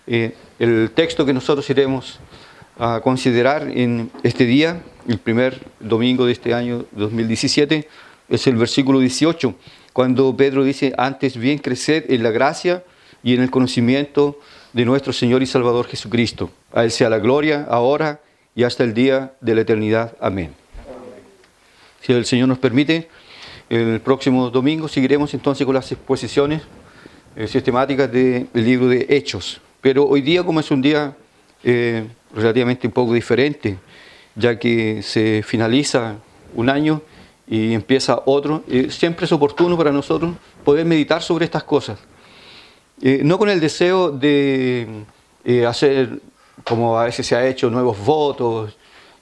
El texto que nosotros iremos a considerar en este día, el primer domingo de este año 2017, es el versículo 18, cuando Pedro dice: antes bien creced en la gracia y en el conocimiento de nuestro Señor y Salvador Jesucristo. A Él sea la gloria, ahora y hasta el día de la eternidad. Amén. Si el Señor nos permite, el próximo domingo seguiremos entonces con las exposiciones sistemáticas del libro de Hechos. Pero hoy día, como es un día relativamente un poco diferente, ya que se finaliza un año y empieza otro, siempre es oportuno para nosotros poder meditar sobre estas cosas. No con el deseo de hacer, como a veces se ha hecho, nuevos votos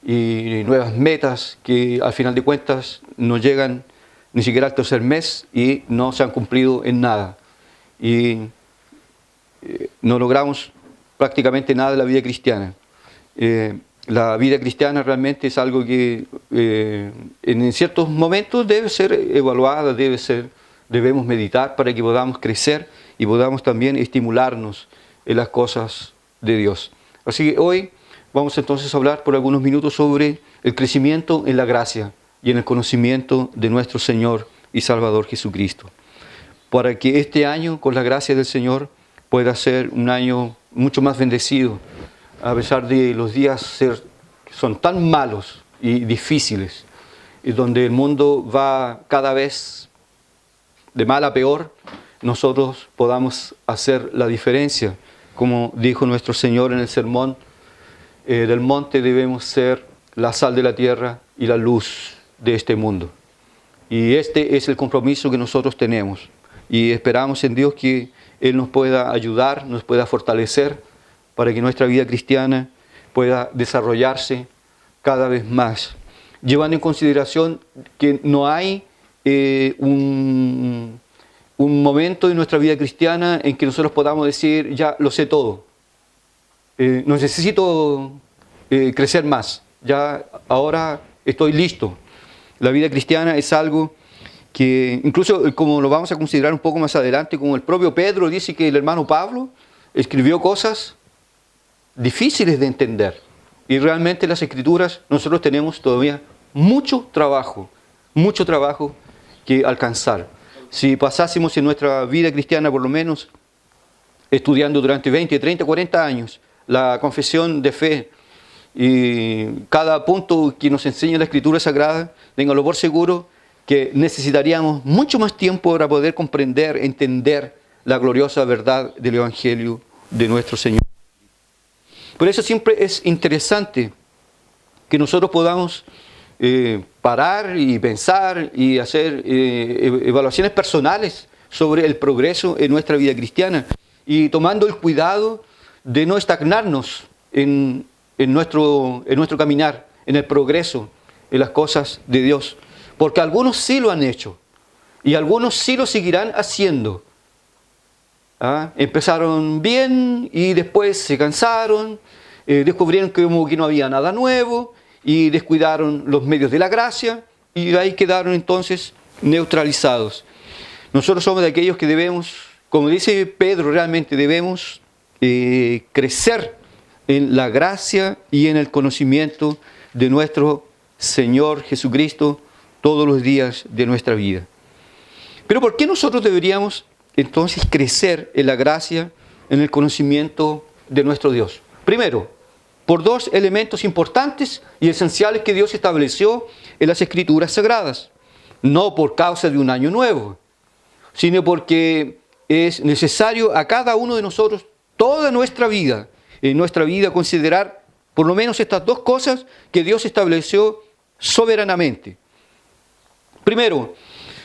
y nuevas metas que al final de cuentas no llegan ni siquiera al tercer mes y no se han cumplido en nada. Y no logramos prácticamente nada de la vida cristiana. La vida cristiana realmente es algo que en ciertos momentos debe ser evaluada, debemos meditar para que podamos crecer y podamos también estimularnos en las cosas de Dios. Así que hoy vamos entonces a hablar por algunos minutos sobre el crecimiento en la gracia y en el conocimiento de nuestro Señor y Salvador Jesucristo, para que este año, con la gracia del Señor, pueda ser un año mucho más bendecido, a pesar de los días que son tan malos y difíciles, y donde el mundo va cada vez de mal a peor. Nosotros podamos hacer la diferencia. Como dijo nuestro Señor en el sermón del monte, debemos ser la sal de la tierra y la luz de este mundo. Y este es el compromiso que nosotros tenemos. Y esperamos en Dios que Él nos pueda ayudar, nos pueda fortalecer para que nuestra vida cristiana pueda desarrollarse cada vez más, llevando en consideración que no hay un momento en nuestra vida cristiana en que nosotros podamos decir: ya lo sé todo, no necesito crecer más, ya ahora estoy listo. La vida cristiana es algo que, incluso como lo vamos a considerar un poco más adelante, como el propio Pedro dice que el hermano Pablo escribió cosas difíciles de entender. Y realmente en las Escrituras nosotros tenemos todavía mucho trabajo que alcanzar. Si pasásemos en nuestra vida cristiana, por lo menos, estudiando durante 20, 30, 40 años la confesión de fe y cada punto que nos enseña la Escritura Sagrada, ténganlo por seguro que necesitaríamos mucho más tiempo para poder comprender, entender la gloriosa verdad del Evangelio de nuestro Señor. Por eso siempre es interesante que nosotros podamos parar y pensar y hacer evaluaciones personales sobre el progreso en nuestra vida cristiana y tomando el cuidado de no estagnarnos en nuestro caminar, en el progreso, en las cosas de Dios. Porque algunos sí lo han hecho y algunos sí lo seguirán haciendo. Empezaron bien y después se cansaron, descubrieron que no había nada nuevo y descuidaron los medios de la gracia y ahí quedaron entonces neutralizados. Nosotros somos de aquellos que debemos, como dice Pedro, realmente debemos crecer en la gracia y en el conocimiento de nuestro Señor Jesucristo todos los días de nuestra vida. Pero ¿por qué nosotros deberíamos entonces crecer en la gracia, en el conocimiento de nuestro Dios? Primero, por dos elementos importantes y esenciales que Dios estableció en las Escrituras Sagradas. No por causa de un año nuevo, sino porque es necesario a cada uno de nosotros, toda nuestra vida, en nuestra vida considerar por lo menos estas dos cosas que Dios estableció soberanamente. Primero,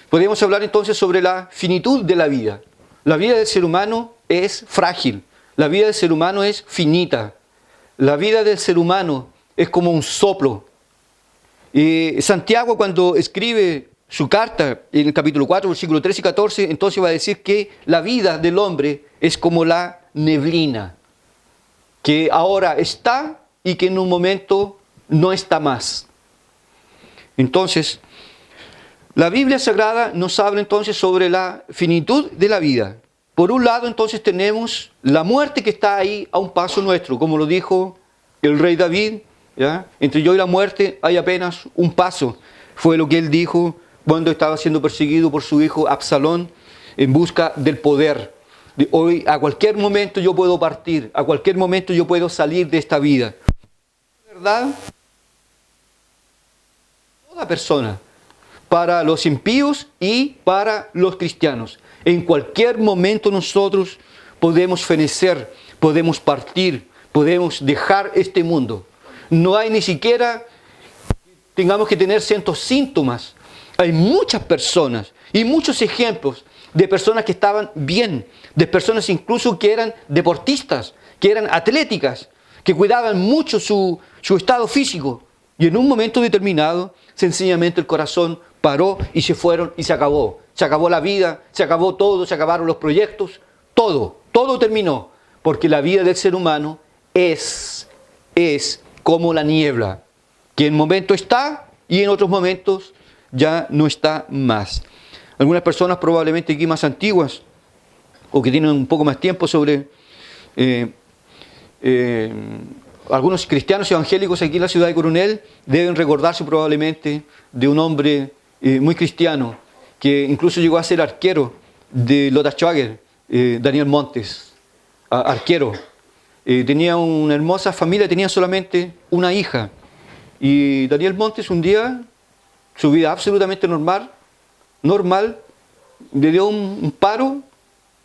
podemos hablar entonces sobre la finitud de la vida. La vida del ser humano es frágil, la vida del ser humano es finita, la vida del ser humano es como un soplo. Santiago, cuando escribe su carta en el capítulo 4, versículos 13 y 14, entonces va a decir que la vida del hombre es como la neblina, que ahora está y que en un momento no está más. Entonces, la Biblia Sagrada nos habla entonces sobre la finitud de la vida. Por un lado, entonces, tenemos la muerte que está ahí a un paso nuestro, como lo dijo el rey David, ¿ya? Entre yo y la muerte hay apenas un paso. Fue lo que él dijo cuando estaba siendo perseguido por su hijo Absalón en busca del poder. Hoy, a cualquier momento yo puedo partir, a cualquier momento yo puedo salir de esta vida. ¿Verdad? Toda persona, para los impíos y para los cristianos. En cualquier momento nosotros podemos fenecer, podemos partir, podemos dejar este mundo. No hay ni siquiera, tengamos que tener ciertos síntomas. Hay muchas personas y muchos ejemplos de personas que estaban bien, de personas incluso que eran deportistas, que eran atléticas, que cuidaban mucho su estado físico. Y en un momento determinado, sencillamente el corazón paró y se fueron y se acabó. Se acabó la vida, se acabó todo, se acabaron los proyectos, todo terminó. Porque la vida del ser humano es como la niebla, que en momentos está y en otros momentos ya no está más. Algunas personas probablemente aquí más antiguas o que tienen un poco más tiempo sobre algunos cristianos evangélicos aquí en la ciudad de Coronel deben recordarse probablemente de un hombre muy cristiano que incluso llegó a ser arquero de Lota Schwager, Daniel Montes, arquero. Tenía una hermosa familia, tenía solamente una hija. Y Daniel Montes un día, su vida absolutamente normal, le dio un paro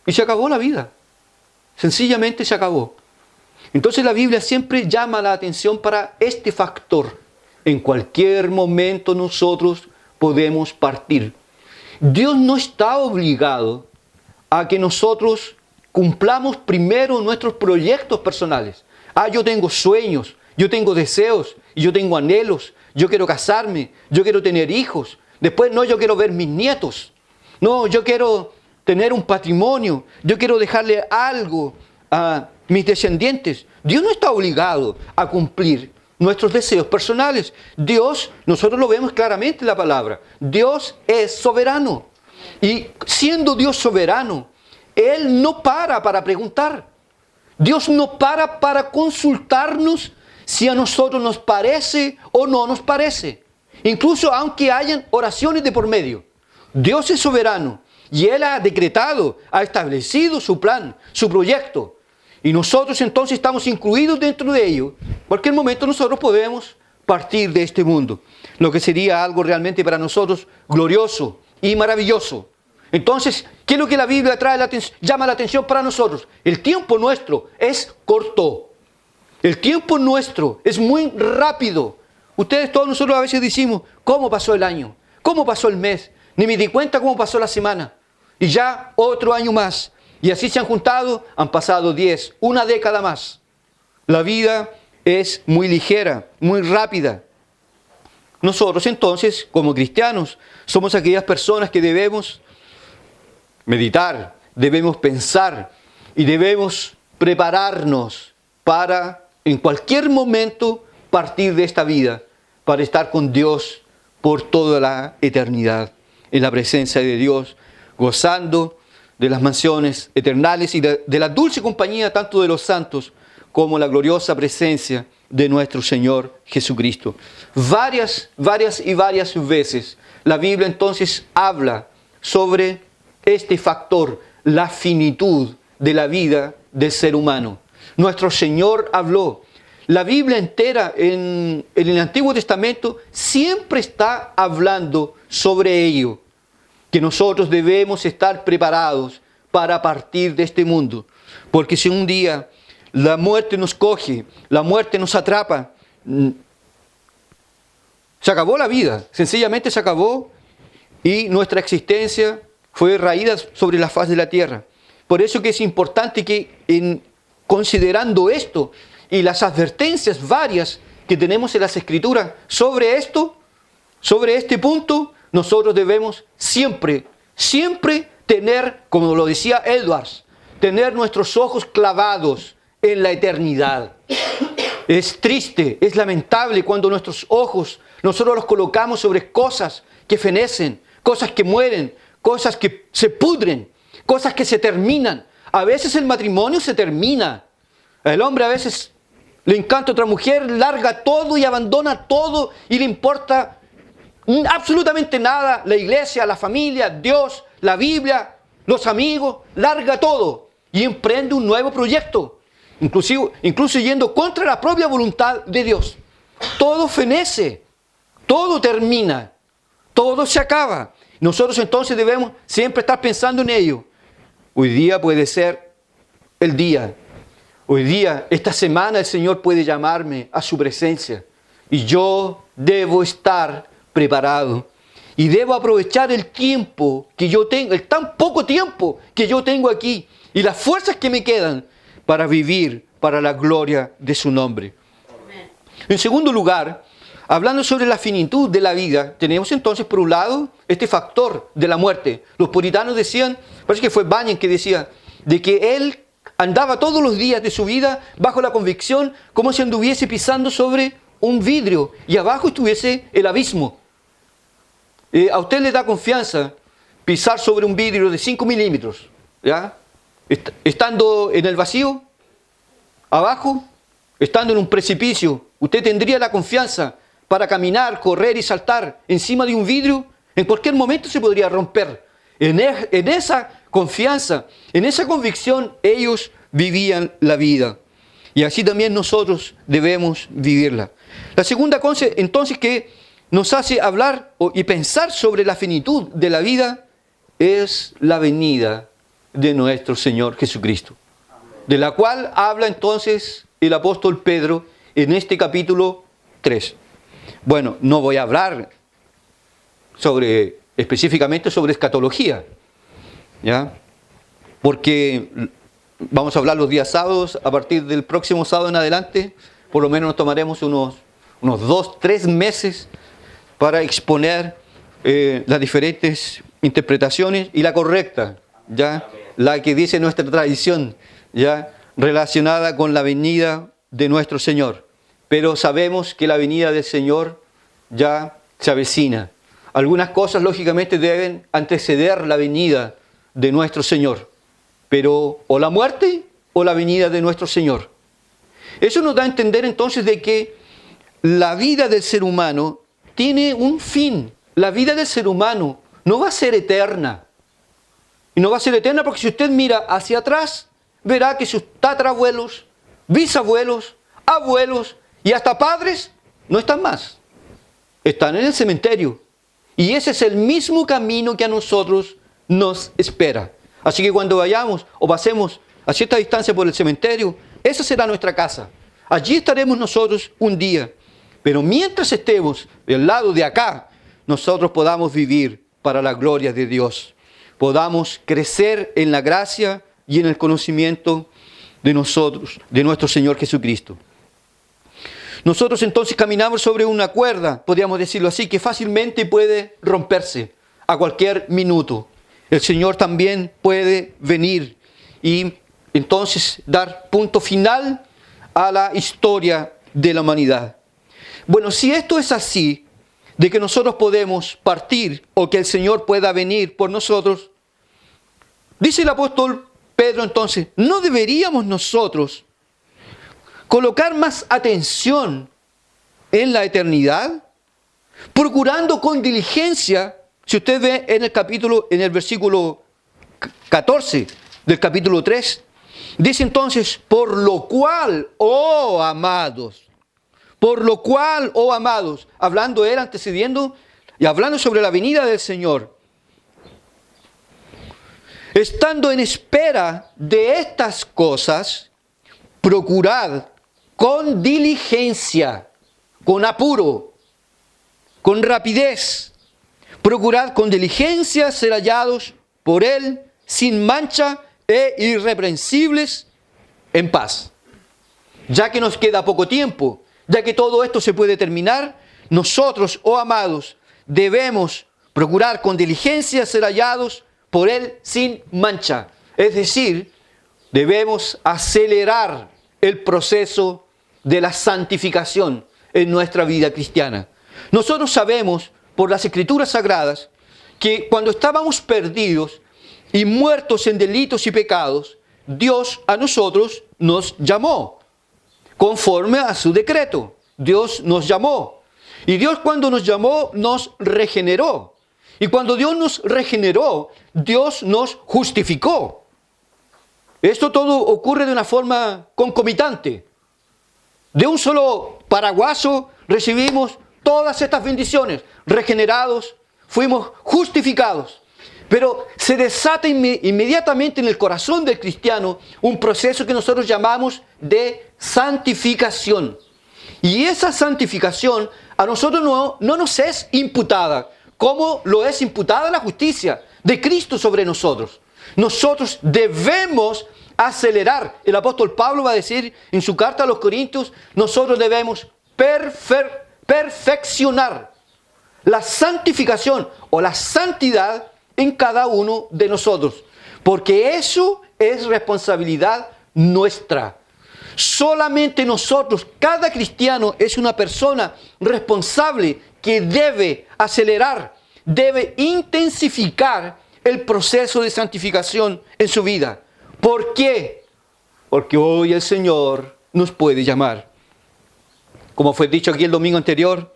y se acabó la vida. Sencillamente se acabó. Entonces la Biblia siempre llama la atención para este factor. En cualquier momento nosotros podemos partir. Dios no está obligado a que nosotros cumplamos primero nuestros proyectos personales. Yo tengo sueños, yo tengo deseos, y yo tengo anhelos, yo quiero casarme, yo quiero tener hijos. Después no, yo quiero ver mis nietos. No, yo quiero tener un patrimonio, yo quiero dejarle algo a mis descendientes. Dios no está obligado a cumplir nuestros deseos personales. Dios, nosotros lo vemos claramente en la palabra, Dios es soberano. Y siendo Dios soberano, Él no para preguntar. Dios no para consultarnos si a nosotros nos parece o no nos parece. Incluso aunque hayan oraciones de por medio. Dios es soberano y Él ha decretado, ha establecido su plan, su proyecto. Y nosotros entonces estamos incluidos dentro de ello. En cualquier momento nosotros podemos partir de este mundo. Lo que sería algo realmente para nosotros glorioso y maravilloso. Entonces, ¿qué es lo que la Biblia llama la atención para nosotros? El tiempo nuestro es corto. El tiempo nuestro es muy rápido. Ustedes, todos nosotros a veces decimos, ¿cómo pasó el año? ¿Cómo pasó el mes? Ni me di cuenta cómo pasó la semana. Y ya otro año más. Y así se han juntado, han pasado 10, una década más. La vida es muy ligera, muy rápida. Nosotros entonces, como cristianos, somos aquellas personas que debemos meditar, debemos pensar y debemos prepararnos para en cualquier momento partir de esta vida, para estar con Dios por toda la eternidad, en la presencia de Dios, gozando de las mansiones eternales y de la dulce compañía tanto de los santos como la gloriosa presencia de nuestro Señor Jesucristo. Varias veces la Biblia entonces habla sobre este factor, la finitud de la vida del ser humano. Nuestro Señor habló. La Biblia entera en el Antiguo Testamento siempre está hablando sobre ello, que nosotros debemos estar preparados para partir de este mundo. Porque si un día la muerte nos coge, la muerte nos atrapa, se acabó la vida, sencillamente se acabó y nuestra existencia fue raída sobre la faz de la tierra. Por eso que es importante que considerando esto y las advertencias varias que tenemos en las Escrituras sobre esto, sobre este punto, nosotros debemos siempre tener, como lo decía Edwards, tener nuestros ojos clavados en la eternidad. Es triste, es lamentable cuando nuestros ojos nosotros los colocamos sobre cosas que fenecen, cosas que mueren, cosas que se pudren, cosas que se terminan. A veces el matrimonio se termina. El hombre a veces le encanta otra mujer, larga todo y abandona todo y le importa absolutamente nada. La iglesia, la familia, Dios, la Biblia, los amigos, larga todo y emprende un nuevo proyecto. Incluso yendo contra la propia voluntad de Dios. Todo fenece, todo termina, todo se acaba. Nosotros entonces debemos siempre estar pensando en ello. Hoy día puede ser el día. Hoy día, esta semana, el Señor puede llamarme a su presencia. Y yo debo estar preparado. Y debo aprovechar el tiempo que yo tengo, el tan poco tiempo que yo tengo aquí. Y las fuerzas que me quedan para vivir para la gloria de su nombre. Amén. En segundo lugar, hablando sobre la finitud de la vida, tenemos entonces por un lado este factor de la muerte. Los puritanos decían, parece que fue Bunyan que decía, de que él andaba todos los días de su vida bajo la convicción como si anduviese pisando sobre un vidrio y abajo estuviese el abismo. A usted le da confianza pisar sobre un vidrio de 5 milímetros, ¿ya? Estando en el vacío, abajo, estando en un precipicio, usted tendría la confianza para caminar, correr y saltar encima de un vidrio. En cualquier momento se podría romper. En esa confianza, en esa convicción, ellos vivían la vida. Y así también nosotros debemos vivirla. La segunda cosa, entonces, que nos hace hablar y pensar sobre la finitud de la vida es la venida de nuestro Señor Jesucristo, de la cual habla entonces el apóstol Pedro en este capítulo 3. Bueno, no voy a hablar específicamente sobre escatología, ¿ya? Porque vamos a hablar los días sábados. A partir del próximo sábado en adelante, por lo menos nos tomaremos unos 2-3 meses para exponer las diferentes interpretaciones y la correcta, ¿ya? La que dice nuestra tradición, ¿ya? Relacionada con la venida de nuestro Señor. Pero sabemos que la venida del Señor ya se avecina. Algunas cosas, lógicamente, deben anteceder la venida de nuestro Señor. Pero o la muerte o la venida de nuestro Señor. Eso nos da a entender entonces de que la vida del ser humano tiene un fin. La vida del ser humano no va a ser eterna. Y no va a ser eterna porque si usted mira hacia atrás, verá que sus tatarabuelos, bisabuelos, abuelos y hasta padres no están más. Están en el cementerio. Y ese es el mismo camino que a nosotros nos espera. Así que cuando vayamos o pasemos a cierta distancia por el cementerio, esa será nuestra casa. Allí estaremos nosotros un día. Pero mientras estemos del lado de acá, nosotros podamos vivir para la gloria de Dios. Podamos crecer en la gracia y en el conocimiento de nosotros, de nuestro Señor Jesucristo. Nosotros entonces caminamos sobre una cuerda, podríamos decirlo así, que fácilmente puede romperse a cualquier minuto. El Señor también puede venir y entonces dar punto final a la historia de la humanidad. Bueno, si esto es así, de que nosotros podemos partir o que el Señor pueda venir por nosotros, dice el apóstol Pedro entonces, ¿no deberíamos nosotros colocar más atención en la eternidad? Procurando con diligencia, si usted ve en el versículo 14 del capítulo 3, dice entonces, por lo cual, oh amados, hablando él, antecediendo y hablando sobre la venida del Señor, estando en espera de estas cosas, procurad con diligencia, con apuro, con rapidez, procurad con diligencia ser hallados por Él sin mancha e irreprensibles en paz. Ya que nos queda poco tiempo, ya que todo esto se puede terminar, nosotros, oh amados, debemos procurar con diligencia ser hallados por Él sin mancha. Es decir, debemos acelerar el proceso de la santificación en nuestra vida cristiana. Nosotros sabemos por las Escrituras Sagradas que cuando estábamos perdidos, y muertos en delitos y pecados, Dios a nosotros nos llamó, conforme a su decreto. Dios nos llamó. Y Dios, cuando nos llamó, nos regeneró. Y cuando Dios nos regeneró, Dios nos justificó. Esto todo ocurre de una forma concomitante. De un solo paraguaso recibimos todas estas bendiciones. Regenerados, fuimos justificados. Pero se desata inmediatamente en el corazón del cristiano un proceso que nosotros llamamos de santificación. Y esa santificación a nosotros no nos es imputada, como lo es imputada la justicia de Cristo sobre nosotros. Nosotros debemos acelerar. El apóstol Pablo va a decir en su carta a los Corintios, nosotros debemos perfeccionar la santificación o la santidad en cada uno de nosotros, porque eso es responsabilidad nuestra. Solamente nosotros, cada cristiano es una persona responsable que debe acelerar, debe intensificar el proceso de santificación en su vida. ¿Por qué? Porque hoy el Señor nos puede llamar. Como fue dicho aquí el domingo anterior,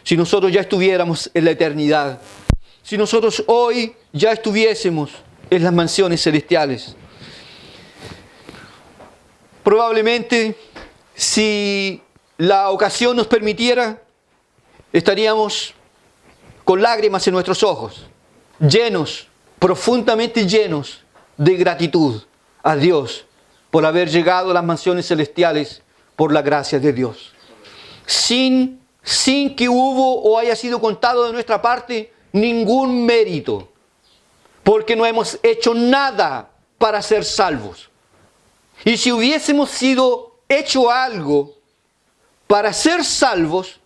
si nosotros ya estuviéramos en la eternidad, si nosotros hoy ya estuviésemos en las mansiones celestiales, probablemente, si la ocasión nos permitiera, estaríamos con lágrimas en nuestros ojos, llenos, profundamente llenos de gratitud a Dios por haber llegado a las mansiones celestiales por la gracia de Dios. Sin que hubo o haya sido contado de nuestra parte ningún mérito, porque no hemos hecho nada para ser salvos. Y si hubiésemos sido hecho algo para ser salvos,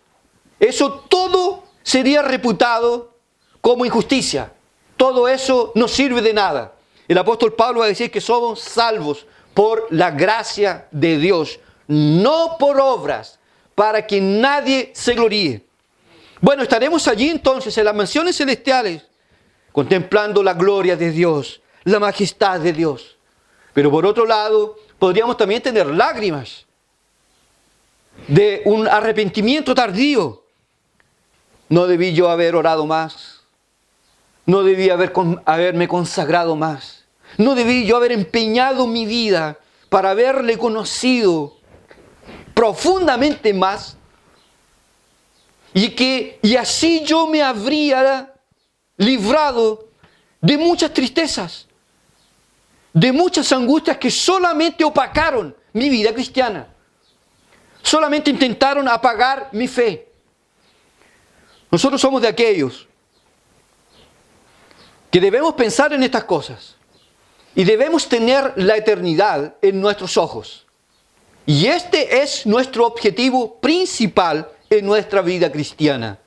eso todo sería reputado como injusticia. Todo eso no sirve de nada. El apóstol Pablo va a decir que somos salvos por la gracia de Dios, no por obras, para que nadie se gloríe. Bueno, estaremos allí entonces en las mansiones celestiales, contemplando la gloria de Dios, la majestad de Dios. Pero por otro lado, podríamos también tener lágrimas de un arrepentimiento tardío. No debí yo haber orado más. No debí haberme consagrado más. No debí yo haber empeñado mi vida para haberle conocido profundamente más. Y así yo me habría librado de muchas tristezas, de muchas angustias que solamente opacaron mi vida cristiana. Solamente intentaron apagar mi fe. Nosotros somos de aquellos que debemos pensar en estas cosas y debemos tener la eternidad en nuestros ojos. Y este es nuestro objetivo principal en nuestra vida cristiana: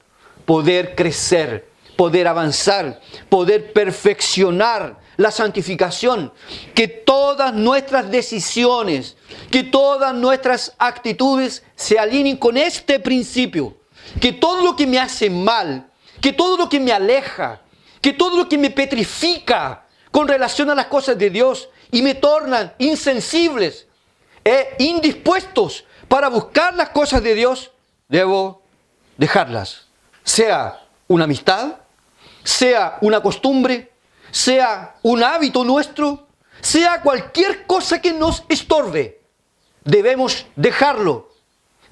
poder crecer, poder avanzar, poder perfeccionar la santificación, que todas nuestras decisiones, que todas nuestras actitudes se alineen con este principio, que todo lo que me hace mal, que todo lo que me aleja, que todo lo que me petrifica con relación a las cosas de Dios y me tornan insensibles e indispuestos para buscar las cosas de Dios, debo dejarlas. Sea una amistad, sea una costumbre, sea un hábito nuestro, sea cualquier cosa que nos estorbe, debemos dejarlo,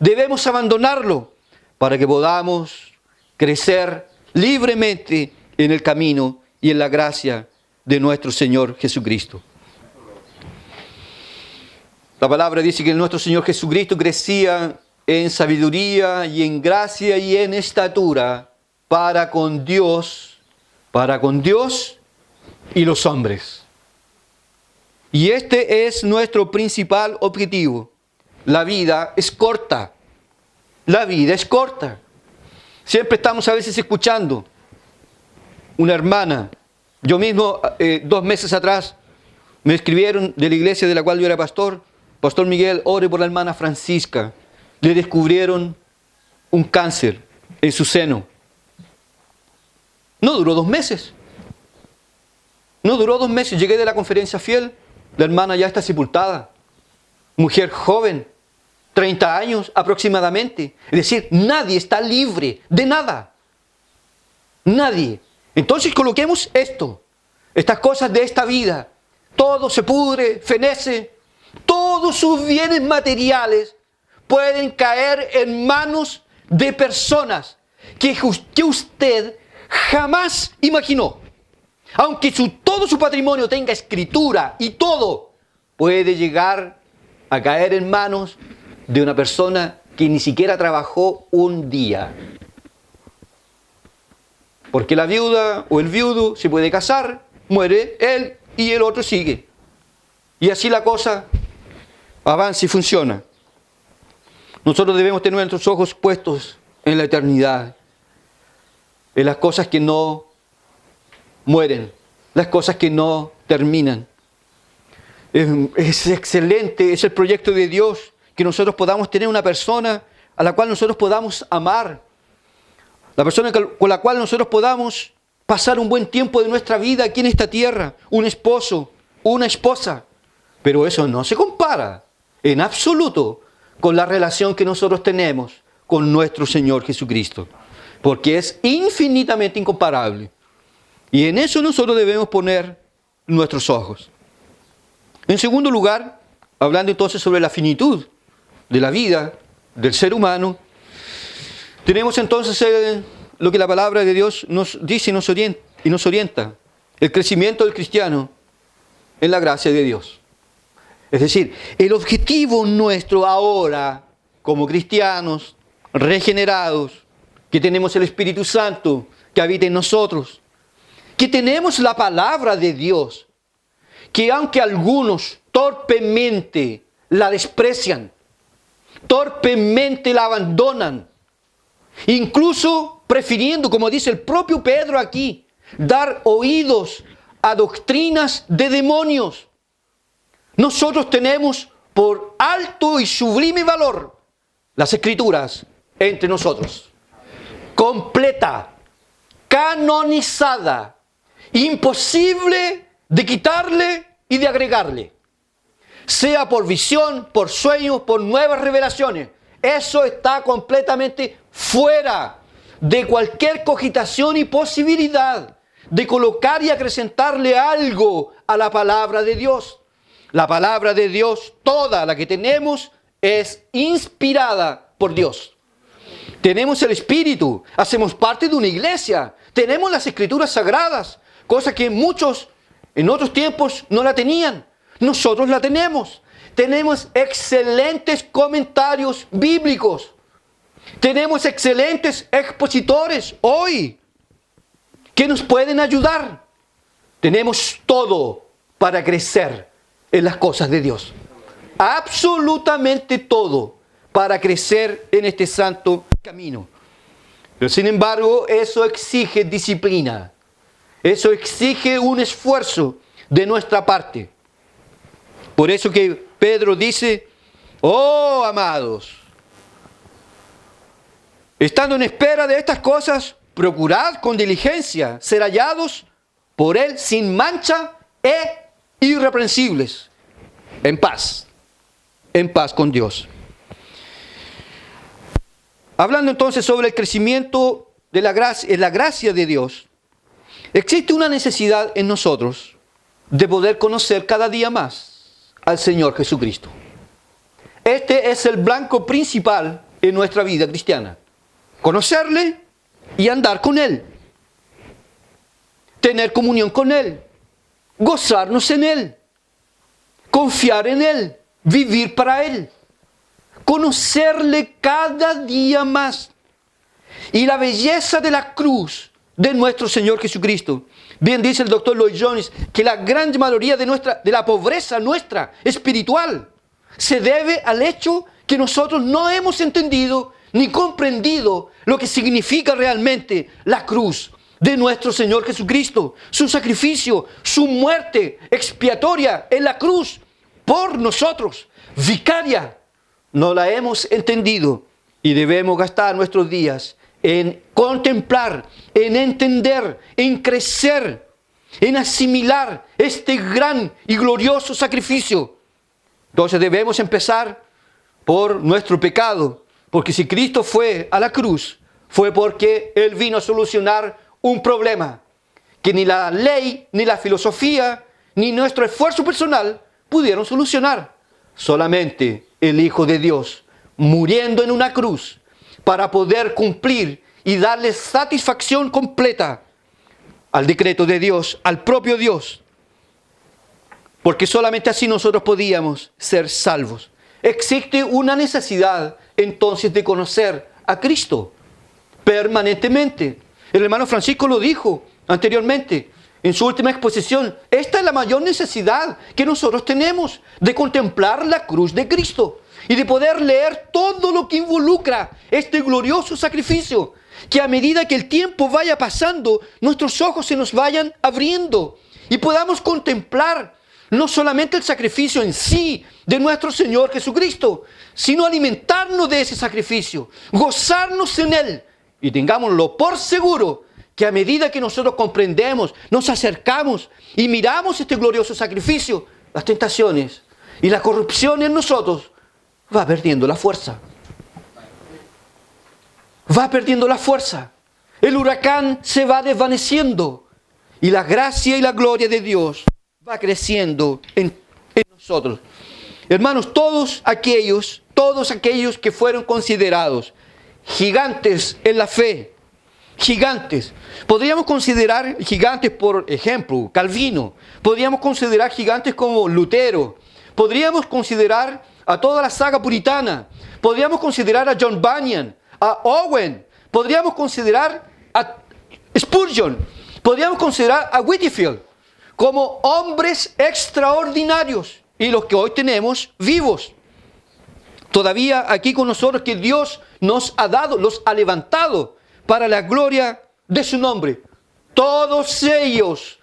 debemos abandonarlo para que podamos crecer libremente en el camino y en la gracia de nuestro Señor Jesucristo. La palabra dice que nuestro Señor Jesucristo crecía en sabiduría y en gracia y en estatura para con Dios y los hombres. Y este es nuestro principal objetivo. La vida es corta. La vida es corta. Siempre estamos a veces escuchando una hermana. Yo mismo, 2 meses atrás, me escribieron de la iglesia de la cual yo era pastor: Pastor Miguel, ore por la hermana Francisca. Le descubrieron un cáncer en su seno. No duró 2 meses. No duró 2 meses, llegué de la conferencia fiel, la hermana ya está sepultada. Mujer joven, 30 años aproximadamente. Es decir, nadie está libre de nada. Nadie. Entonces coloquemos esto, estas cosas de esta vida. Todo se pudre, fenece. Todos sus bienes materiales pueden caer en manos de personas que usted jamás imaginó. Aunque todo su patrimonio tenga escritura y todo, puede llegar a caer en manos de una persona que ni siquiera trabajó un día. Porque la viuda o el viudo se puede casar, muere él y el otro sigue. Y así la cosa avanza y funciona. Nosotros debemos tener nuestros ojos puestos en la eternidad, en las cosas que no mueren, las cosas que no terminan. Es excelente, es el proyecto de Dios, que nosotros podamos tener una persona a la cual nosotros podamos amar, la persona con la cual nosotros podamos pasar un buen tiempo de nuestra vida aquí en esta tierra, un esposo, una esposa. Pero eso no se compara en absoluto con la relación que nosotros tenemos con nuestro Señor Jesucristo, porque es infinitamente incomparable. Y en eso nosotros debemos poner nuestros ojos. En segundo lugar, hablando entonces sobre la finitud de la vida del ser humano, tenemos entonces lo que la palabra de Dios nos dice y nos orienta, el crecimiento del cristiano en la gracia de Dios. Es decir, el objetivo nuestro ahora, como cristianos regenerados, que tenemos el Espíritu Santo que habita en nosotros, que tenemos la palabra de Dios, que aunque algunos torpemente la desprecian, torpemente la abandonan, incluso prefiriendo, como dice el propio Pedro aquí, dar oídos a doctrinas de demonios, nosotros tenemos por alto y sublime valor las Escrituras entre nosotros, completa, canonizada, imposible de quitarle y de agregarle, sea por visión, por sueños, por nuevas revelaciones. Eso está completamente fuera de cualquier cogitación y posibilidad de colocar y acrecentarle algo a la palabra de Dios. La palabra de Dios, toda la que tenemos, es inspirada por Dios. Tenemos el Espíritu, hacemos parte de una iglesia, tenemos las Escrituras sagradas, cosa que muchos en otros tiempos no la tenían. Nosotros la tenemos. Tenemos excelentes comentarios bíblicos. Tenemos excelentes expositores hoy que nos pueden ayudar. Tenemos todo para crecer en las cosas de Dios. Absolutamente todo para crecer en este santo camino. Pero sin embargo, eso exige disciplina. Eso exige un esfuerzo de nuestra parte. Por eso que Pedro dice, oh amados, estando en espera de estas cosas, procurad con diligencia ser hallados por Él sin mancha e irreprensibles, en paz con Dios. Hablando entonces sobre el crecimiento de la gracia de Dios, existe una necesidad en nosotros de poder conocer cada día más al Señor Jesucristo. Este es el blanco principal en nuestra vida cristiana. Conocerle y andar con Él. Tener comunión con Él. Gozarnos en Él. Confiar en Él. Vivir para Él. Conocerle cada día más. Y la belleza de la cruz de nuestro Señor Jesucristo. Bien dice el doctor Lloyd Jones que la gran mayoría de la pobreza nuestra espiritual se debe al hecho que nosotros no hemos entendido ni comprendido lo que significa realmente la cruz de nuestro Señor Jesucristo, su sacrificio, su muerte expiatoria en la cruz por nosotros, vicaria. No la hemos entendido y debemos gastar nuestros días en contemplar, en entender, en crecer en asimilar este gran y glorioso sacrificio. Entonces debemos empezar por nuestro pecado, porque si Cristo fue a la cruz, fue porque Él vino a solucionar un problema que ni la ley, ni la filosofía, ni nuestro esfuerzo personal pudieron solucionar. Solamente el Hijo de Dios, muriendo en una cruz, para poder cumplir y darle satisfacción completa al decreto de Dios, al propio Dios. Porque solamente así nosotros podíamos ser salvos. Existe una necesidad entonces de conocer a Cristo permanentemente. El hermano Francisco lo dijo anteriormente en su última exposición. Esta es la mayor necesidad que nosotros tenemos, de contemplar la cruz de Cristo y de poder leer todo lo que involucra este glorioso sacrificio, que a medida que el tiempo vaya pasando, nuestros ojos se nos vayan abriendo y podamos contemplar no solamente el sacrificio en sí de nuestro Señor Jesucristo, sino alimentarnos de ese sacrificio, gozarnos en Él, y tengámoslo por seguro que a medida que nosotros comprendemos, nos acercamos y miramos este glorioso sacrificio, las tentaciones y la corrupción en nosotros va perdiendo la fuerza. Va perdiendo la fuerza. El huracán se va desvaneciendo y la gracia y la gloria de Dios va creciendo en nosotros. Hermanos, todos aquellos que fueron considerados gigantes en la fe, gigantes. Podríamos considerar gigantes, por ejemplo, Calvino. Podríamos considerar gigantes como Lutero. Podríamos considerar a toda la saga puritana. Podríamos considerar a John Bunyan, a Owen. Podríamos considerar a Spurgeon. Podríamos considerar a Whitefield como hombres extraordinarios y los que hoy tenemos vivos. Todavía aquí con nosotros, que Dios nos ha dado, los ha levantado para la gloria de su nombre. Todos ellos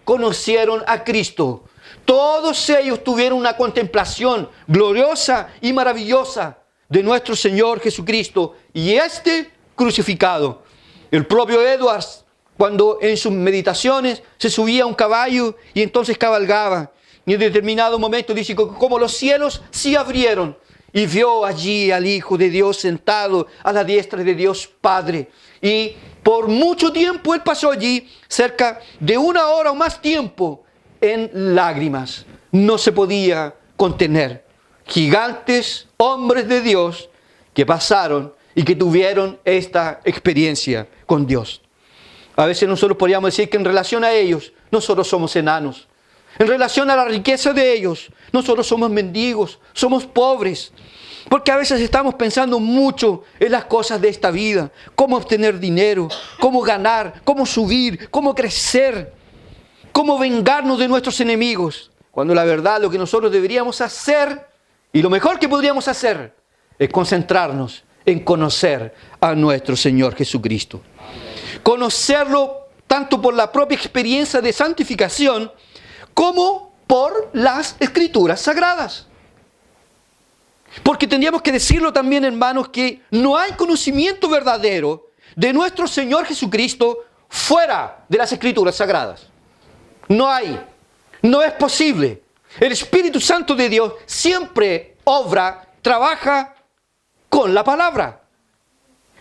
conocieron a Cristo. Todos ellos tuvieron una contemplación gloriosa y maravillosa de nuestro Señor Jesucristo y este crucificado. El propio Edwards, cuando en sus meditaciones se subía a un caballo y entonces cabalgaba, y en determinado momento dice como los cielos se abrieron y vio allí al Hijo de Dios sentado a la diestra de Dios Padre. Y por mucho tiempo él pasó allí, cerca de 1 hora o más tiempo, en lágrimas. No se podía contener. Gigantes, hombres de Dios, que pasaron y que tuvieron esta experiencia con Dios. A veces nosotros podríamos decir que en relación a ellos, nosotros somos enanos. En relación a la riqueza de ellos, nosotros somos mendigos, somos pobres. Porque a veces estamos pensando mucho en las cosas de esta vida. Cómo obtener dinero, cómo ganar, cómo subir, cómo crecer, cómo vengarnos de nuestros enemigos. Cuando la verdad, lo que nosotros deberíamos hacer, y lo mejor que podríamos hacer, es concentrarnos en conocer a nuestro Señor Jesucristo. Conocerlo tanto por la propia experiencia de santificación, como por las Escrituras Sagradas. Porque tendríamos que decirlo también, hermanos, que no hay conocimiento verdadero de nuestro Señor Jesucristo fuera de las Escrituras Sagradas. No hay. No es posible. El Espíritu Santo de Dios siempre obra, trabaja con la palabra.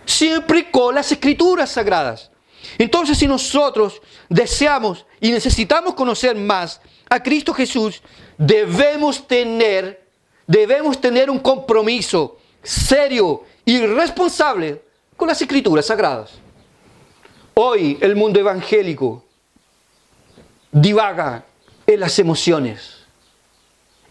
Siempre con las Escrituras Sagradas. Entonces, si nosotros deseamos y necesitamos conocer más a Cristo Jesús, debemos tener un compromiso serio y responsable con las Escrituras Sagradas. Hoy el mundo evangélico divaga en las emociones,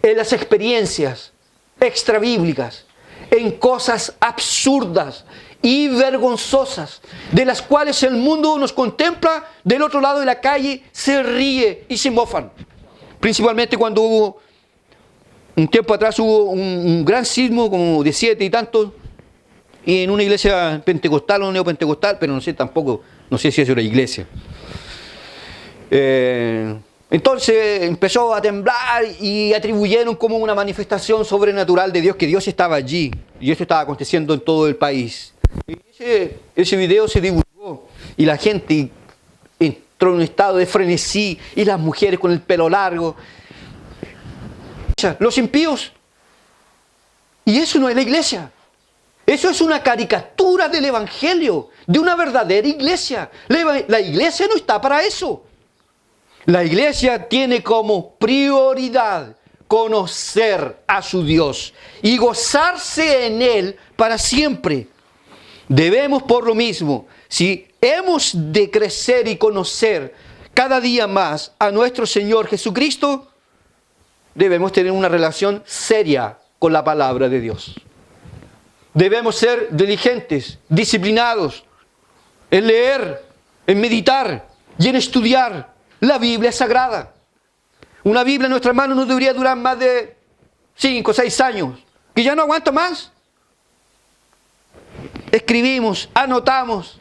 en las experiencias extrabíblicas, en cosas absurdas y vergonzosas, de las cuales el mundo nos contempla del otro lado de la calle, se ríe y se mofan. Principalmente cuando un tiempo atrás hubo un gran sismo, como de 7 y tantos, y en una iglesia pentecostal o neopentecostal, pero no sé si es una iglesia. Entonces empezó a temblar y atribuyeron como una manifestación sobrenatural de Dios, que Dios estaba allí, y esto estaba aconteciendo en todo el país. Y ese video se divulgó y la gente entró en un estado de frenesí y las mujeres con el pelo largo. Los impíos. Y eso no es la iglesia. Eso es una caricatura del evangelio, de una verdadera iglesia. La iglesia no está para eso. La iglesia tiene como prioridad conocer a su Dios y gozarse en Él para siempre. Debemos por lo mismo, si hemos de crecer y conocer cada día más a nuestro Señor Jesucristo, debemos tener una relación seria con la palabra de Dios. Debemos ser diligentes, disciplinados en leer, en meditar y en estudiar la Biblia sagrada. Una Biblia en nuestras manos no debería durar más de 5 o 6 años, que ya no aguanto más. Escribimos, anotamos,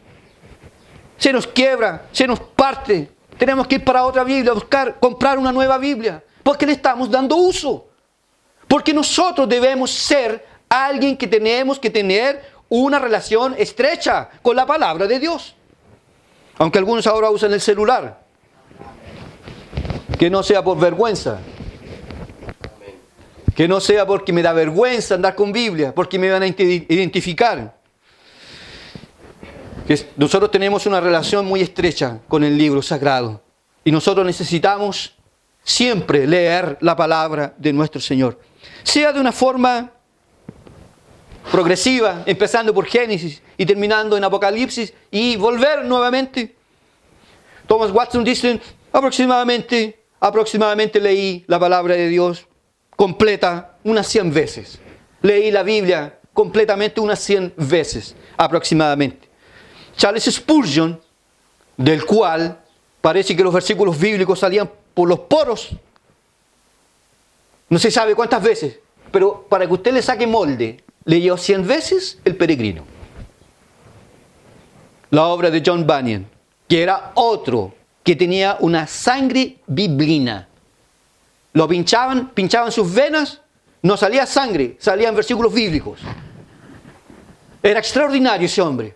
se nos quiebra, se nos parte. Tenemos que ir para otra Biblia, comprar una nueva Biblia, porque le estamos dando uso. Porque nosotros debemos ser alguien que tenemos que tener una relación estrecha con la palabra de Dios. Aunque algunos ahora usan el celular. Que no sea por vergüenza. Que no sea porque me da vergüenza andar con Biblia, porque me van a identificar. Nosotros tenemos una relación muy estrecha con el libro sagrado. Y nosotros necesitamos siempre leer la palabra de nuestro Señor. Sea de una forma progresiva, empezando por Génesis y terminando en Apocalipsis y volver nuevamente. Thomas Watson dice, aproximadamente leí la palabra de Dios completa unas 100 veces. Leí la Biblia completamente unas 100 veces, aproximadamente. Charles Spurgeon, del cual parece que los versículos bíblicos salían por los poros, no se sabe cuántas veces, pero para que usted le saque molde, leyó 100 veces El Peregrino. La obra de John Bunyan, que era otro que tenía una sangre biblina. Lo pinchaban sus venas, no salía sangre, salían versículos bíblicos. Era extraordinario ese hombre.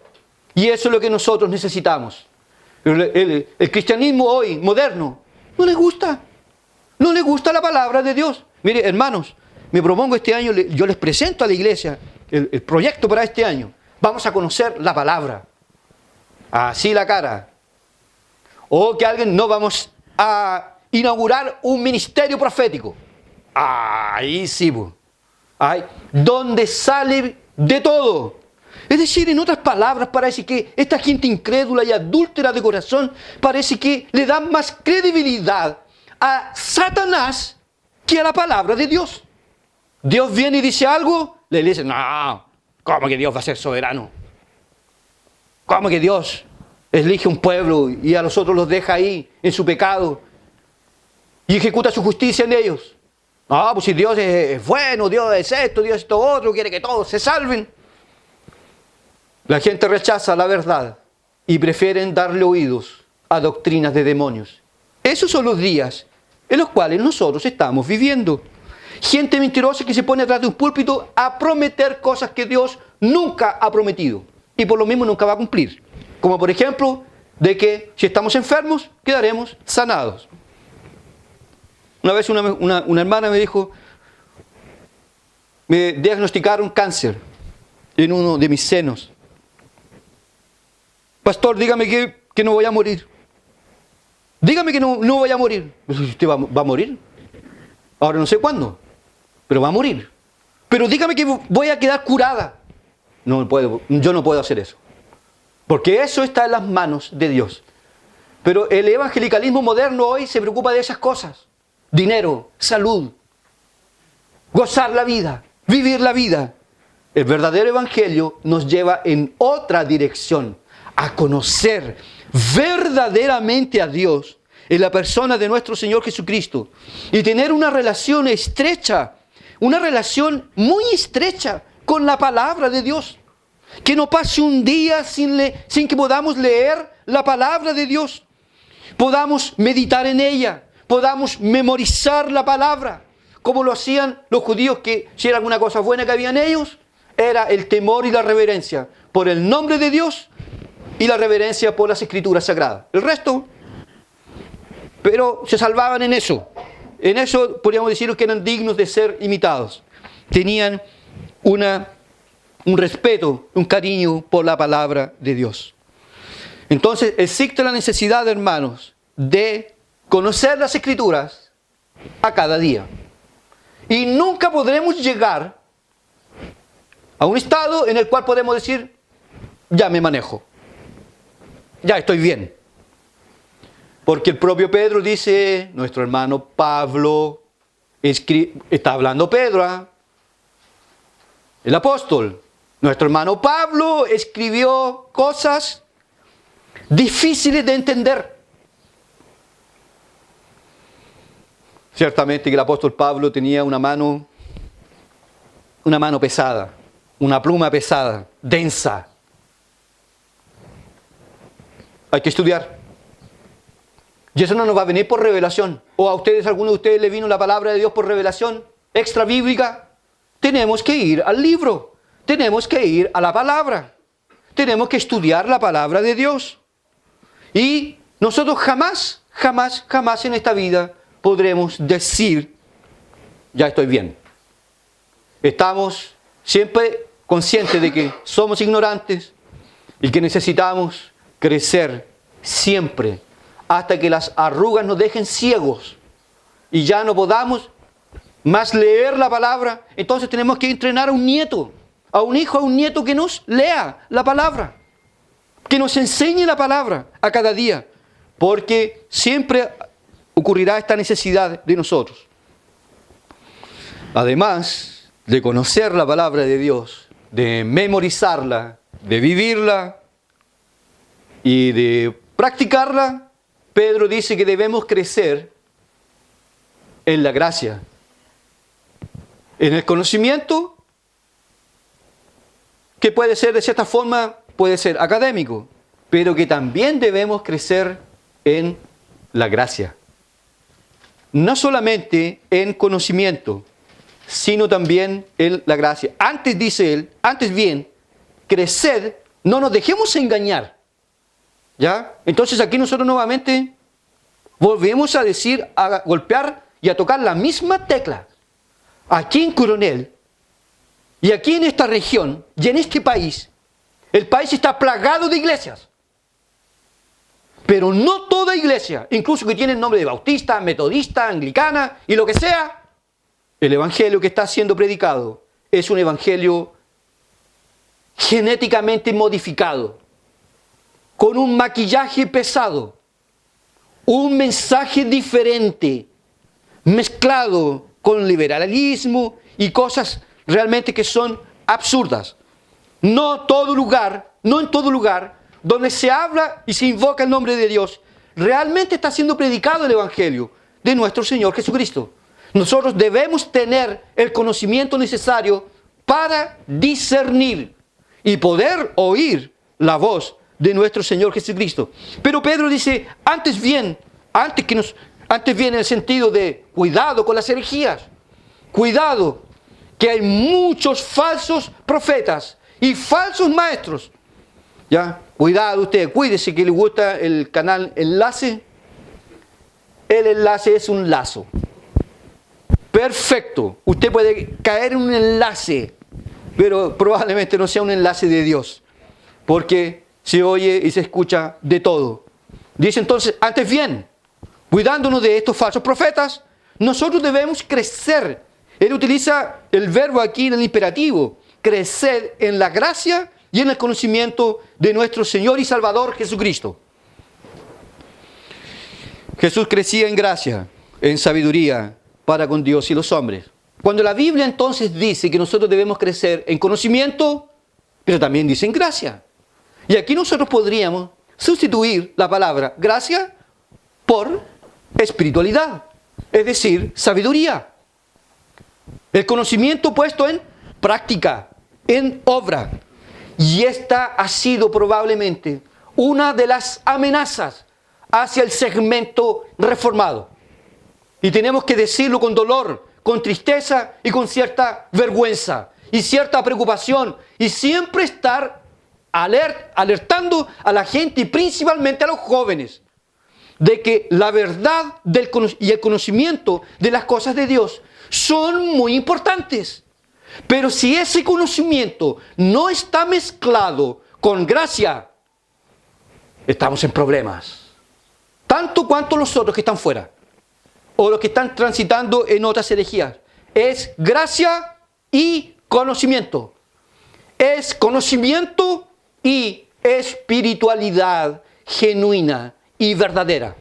Y eso es lo que nosotros necesitamos. El cristianismo hoy, moderno, no le gusta. No le gusta la palabra de Dios. Mire, hermanos, me propongo este año, yo les presento a la iglesia el proyecto para este año. Vamos a conocer la palabra. Así la cara. O que alguien, no, vamos a inaugurar un ministerio profético. Ahí sí, ahí, donde sale de todo. Es decir, en otras palabras, parece que esta gente incrédula y adúltera de corazón parece que le da más credibilidad a Satanás que a la palabra de Dios. Dios viene y dice algo, le dicen, no, ¿cómo que Dios va a ser soberano? ¿Cómo que Dios elige un pueblo y a los otros los deja ahí en su pecado y ejecuta su justicia en ellos? No, pues si Dios es bueno, Dios es esto otro, quiere que todos se salven. La gente rechaza la verdad y prefieren darle oídos a doctrinas de demonios. Esos son los días en los cuales nosotros estamos viviendo. Gente mentirosa que se pone atrás de un púlpito a prometer cosas que Dios nunca ha prometido y por lo mismo nunca va a cumplir. Como por ejemplo, de que si estamos enfermos, quedaremos sanados. Una vez una hermana me dijo, me diagnosticaron cáncer en uno de mis senos. Pastor, dígame que no voy a morir. Dígame que no voy a morir. ¿Usted va a morir? Ahora no sé cuándo, pero va a morir. Pero dígame que voy a quedar curada. No puedo, yo no puedo hacer eso. Porque eso está en las manos de Dios. Pero el evangelicalismo moderno hoy se preocupa de esas cosas. Dinero, salud, gozar la vida, vivir la vida. El verdadero evangelio nos lleva en otra dirección, a conocer verdaderamente a Dios en la persona de nuestro Señor Jesucristo y tener una relación estrecha, una relación muy estrecha con la palabra de Dios. Que no pase un día sin que podamos leer la palabra de Dios, podamos meditar en ella, podamos memorizar la palabra, como lo hacían los judíos, que si era alguna cosa buena que había en ellos, era el temor y la reverencia por el nombre de Dios y la reverencia por las escrituras sagradas. El resto pero se salvaban en eso. En eso podríamos decir que eran dignos de ser imitados. Tenían un respeto, un cariño por la palabra de Dios. Entonces existe la necesidad, hermanos, de conocer las Escrituras a cada día. Y nunca podremos llegar a un estado en el cual podemos decir, ya me manejo, ya estoy bien. Porque el propio Pedro dice, nuestro hermano Pablo, está hablando Pedro, el apóstol, nuestro hermano Pablo escribió cosas difíciles de entender. Ciertamente que el apóstol Pablo tenía una mano pesada, una pluma pesada, densa. Hay que estudiar. Y eso no nos va a venir por revelación. O a ustedes, alguno de ustedes le vino la palabra de Dios por revelación extra bíblica. Tenemos que ir al libro. Tenemos que ir a la palabra. Tenemos que estudiar la palabra de Dios. Y nosotros jamás en esta vida podremos decir, ya estoy bien. Estamos siempre conscientes de que somos ignorantes y que necesitamos crecer siempre hasta que las arrugas nos dejen ciegos y ya no podamos más leer la palabra. Entonces tenemos que entrenar a un nieto, a un hijo, a un nieto que nos lea la palabra, que nos enseñe la palabra a cada día, porque siempre ocurrirá esta necesidad de nosotros. Además de conocer la palabra de Dios, de memorizarla, de vivirla y de practicarla, Pedro dice que debemos crecer en la gracia, en el conocimiento, que puede ser de cierta forma, puede ser académico, pero que también debemos crecer en la gracia. No solamente en conocimiento, sino también en la gracia. Antes dice él, antes bien, creced, no nos dejemos engañar. ¿Ya? Entonces aquí nosotros nuevamente volvemos a decir, a golpear y a tocar la misma tecla. Aquí en Coronel, y aquí en esta región, y en este país, el país está plagado de iglesias. Pero no toda iglesia, incluso que tiene el nombre de bautista, metodista, anglicana y lo que sea, el evangelio que está siendo predicado es un evangelio genéticamente modificado, con un maquillaje pesado, un mensaje diferente, mezclado con liberalismo y cosas realmente que son absurdas. No en todo lugar donde se habla y se invoca el nombre de Dios, realmente está siendo predicado el evangelio de nuestro Señor Jesucristo. Nosotros debemos tener el conocimiento necesario para discernir y poder oír la voz de nuestro Señor Jesucristo. Pero Pedro dice, antes bien en el sentido de cuidado con las herejías, cuidado, que hay muchos falsos profetas y falsos maestros. ¿Ya? Cuidado usted, cuídese que le gusta el canal Enlace. El enlace es un lazo. Perfecto. Usted puede caer en un enlace, pero probablemente no sea un enlace de Dios, porque se oye y se escucha de todo. Dice entonces, antes bien, cuidándonos de estos falsos profetas, nosotros debemos crecer. Él utiliza el verbo aquí en el imperativo, crecer en la gracia y en el conocimiento de nuestro Señor y Salvador Jesucristo. Jesús crecía en gracia, en sabiduría para con Dios y los hombres. Cuando la Biblia entonces dice que nosotros debemos crecer en conocimiento, pero también dice en gracia. Y aquí nosotros podríamos sustituir la palabra gracia por espiritualidad, es decir, sabiduría. El conocimiento puesto en práctica, en obra. Y esta ha sido probablemente una de las amenazas hacia el segmento reformado. Y tenemos que decirlo con dolor, con tristeza y con cierta vergüenza y cierta preocupación. Y siempre estar alertando a la gente y principalmente a los jóvenes. de que la verdad y el conocimiento de las cosas de Dios son muy importantes. Pero si ese conocimiento no está mezclado con gracia, estamos en problemas. Tanto cuanto los otros que están fuera, o los que están transitando en otras herejías. Es gracia y conocimiento. Es conocimiento y espiritualidad genuina y verdadera.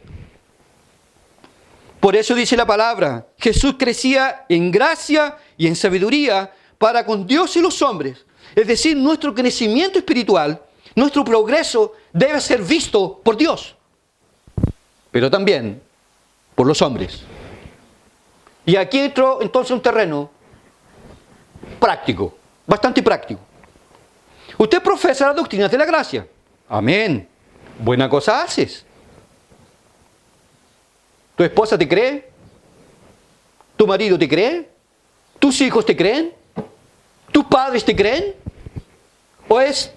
Por eso dice la palabra, Jesús crecía en gracia y en sabiduría para con Dios y los hombres. Es decir, nuestro crecimiento espiritual, nuestro progreso debe ser visto por Dios, pero también por los hombres. Y aquí entró entonces un terreno práctico, bastante práctico. Usted profesa las doctrinas de la gracia. Amén. Buena cosa haces. ¿Tu esposa te cree? ¿Tu marido te cree? ¿Tus hijos te creen? ¿Tus padres te creen? ¿O es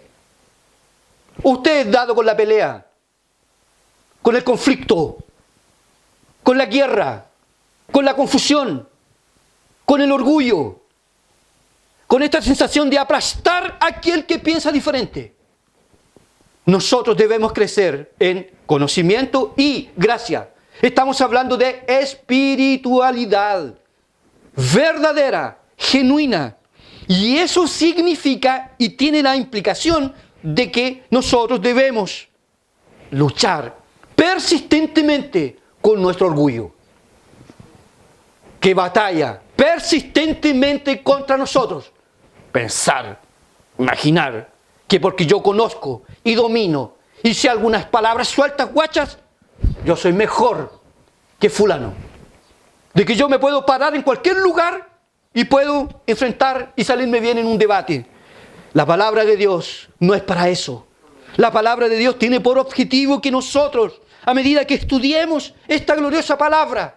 usted dado con la pelea, con el conflicto, con la guerra, con la confusión, con el orgullo, con esta sensación de aplastar a aquel que piensa diferente? Nosotros debemos crecer en conocimiento y gracia. Estamos hablando de espiritualidad verdadera, genuina. Y eso significa y tiene la implicación de que nosotros debemos luchar persistentemente con nuestro orgullo, que batalla persistentemente contra nosotros. Pensar, imaginar que porque yo conozco y domino y sé algunas palabras sueltas, guachas, yo soy mejor que fulano. De que yo me puedo parar en cualquier lugar y puedo enfrentar y salirme bien en un debate. La palabra de Dios no es para eso. La palabra de Dios tiene por objetivo que nosotros, a medida que estudiemos esta gloriosa palabra,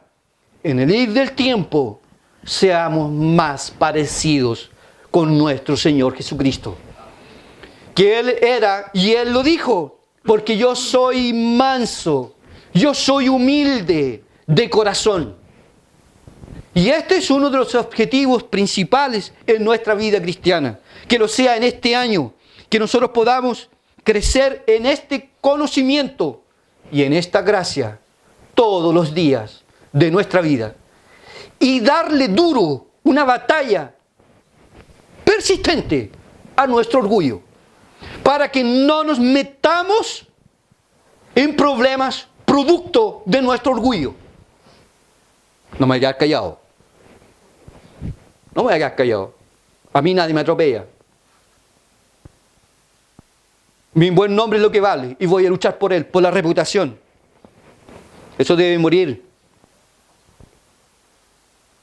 en el ir del tiempo, seamos más parecidos con nuestro Señor Jesucristo. Que Él era, y Él lo dijo, porque yo soy manso, yo soy humilde de corazón. Y este es uno de los objetivos principales en nuestra vida cristiana. Que lo sea en este año, que nosotros podamos crecer en este conocimiento y en esta gracia todos los días de nuestra vida. Y darle duro una batalla persistente a nuestro orgullo, para que no nos metamos en problemas producto de nuestro orgullo. No me voy a quedar callado. No me voy a quedar callado. A mí nadie me atropella. Mi buen nombre es lo que vale y voy a luchar por él, por la reputación. Eso debe morir.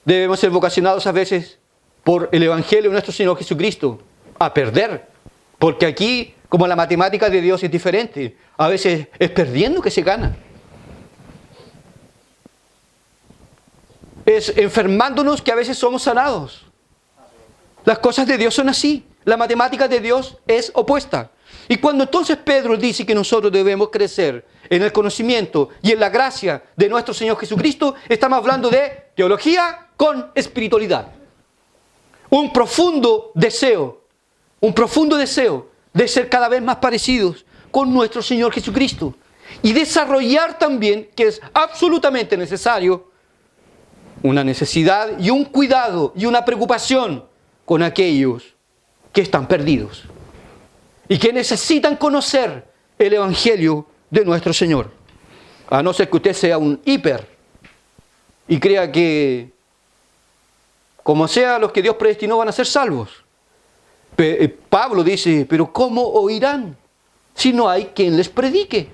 Debemos ser vocacionados a veces por el Evangelio de nuestro Señor Jesucristo a perder. Porque aquí, como la matemática de Dios es diferente, a veces es perdiendo que se gana. Es enfermándonos que a veces somos sanados. Las cosas de Dios son así. La matemática de Dios es opuesta. Y cuando entonces Pedro dice que nosotros debemos crecer en el conocimiento y en la gracia de nuestro Señor Jesucristo, estamos hablando de teología con espiritualidad. Un profundo deseo de ser cada vez más parecidos con nuestro Señor Jesucristo. Y desarrollar también, que es absolutamente necesario, una necesidad y un cuidado y una preocupación con aquellos que están perdidos y que necesitan conocer el Evangelio de nuestro Señor. A no ser que usted sea un hiper y crea que, como sea, los que Dios predestinó van a ser salvos. Pablo dice, pero ¿cómo oirán si no hay quien les predique?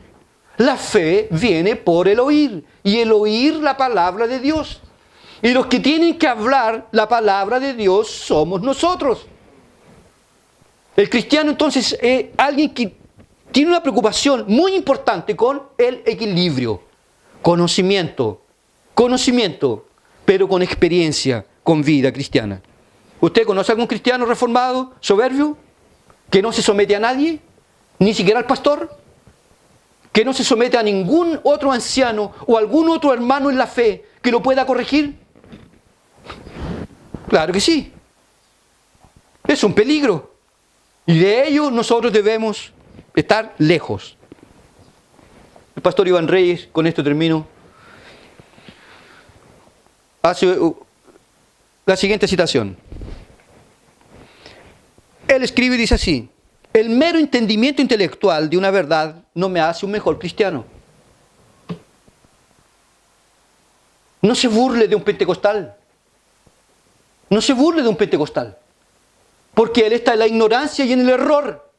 La fe viene por el oír, y el oír la palabra de Dios. Y los que tienen que hablar la palabra de Dios somos nosotros. El cristiano entonces es alguien que tiene una preocupación muy importante con el equilibrio. Conocimiento, pero con experiencia, con vida cristiana. ¿Usted conoce a algún cristiano reformado, soberbio, que no se somete a nadie, ni siquiera al pastor, que no se somete a ningún otro anciano o algún otro hermano en la fe que lo pueda corregir? Claro que sí. Es un peligro. Y de ello nosotros debemos estar lejos. El pastor Iván Reyes, con esto termino, hace la siguiente citación. Él escribe y dice así: el mero entendimiento intelectual de una verdad no me hace un mejor cristiano. No se burle de un pentecostal. No se burle de un pentecostal. Porque él está en la ignorancia y en el error.